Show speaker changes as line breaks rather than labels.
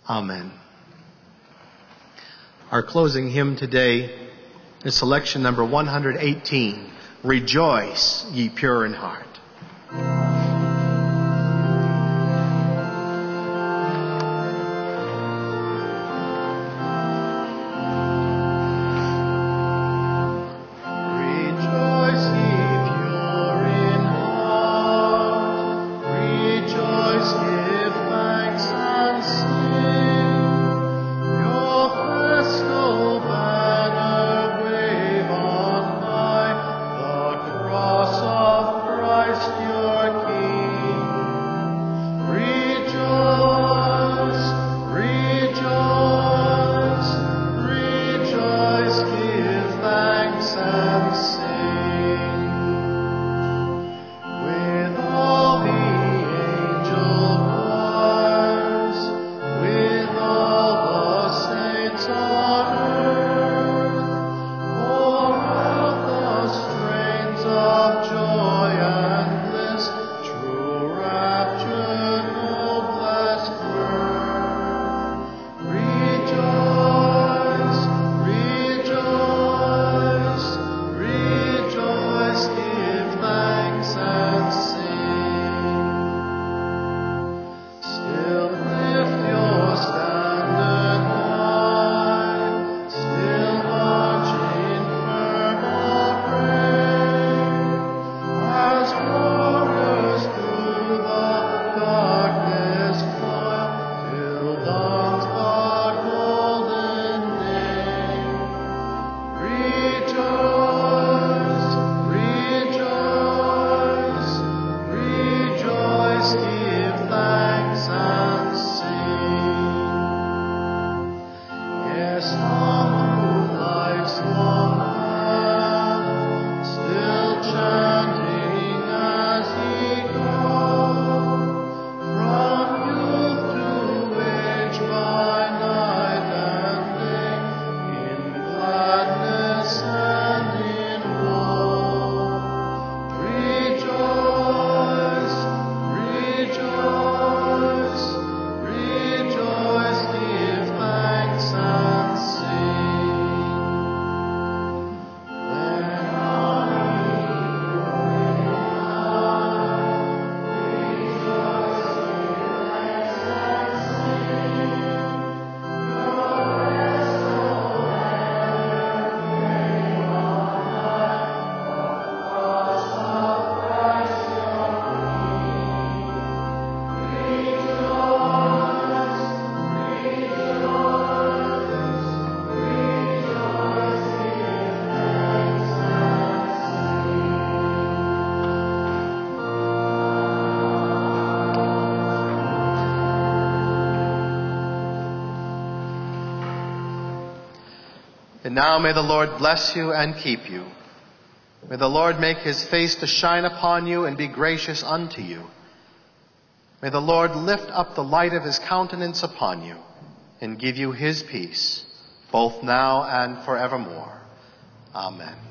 Amen. Our closing hymn today is selection number 118, Rejoice, Ye Pure in Heart. And now may the Lord bless you and keep you. May the Lord make his face to shine upon you and be gracious unto you. May the Lord lift up the light of his countenance upon you and give you his peace, both now and forevermore. Amen.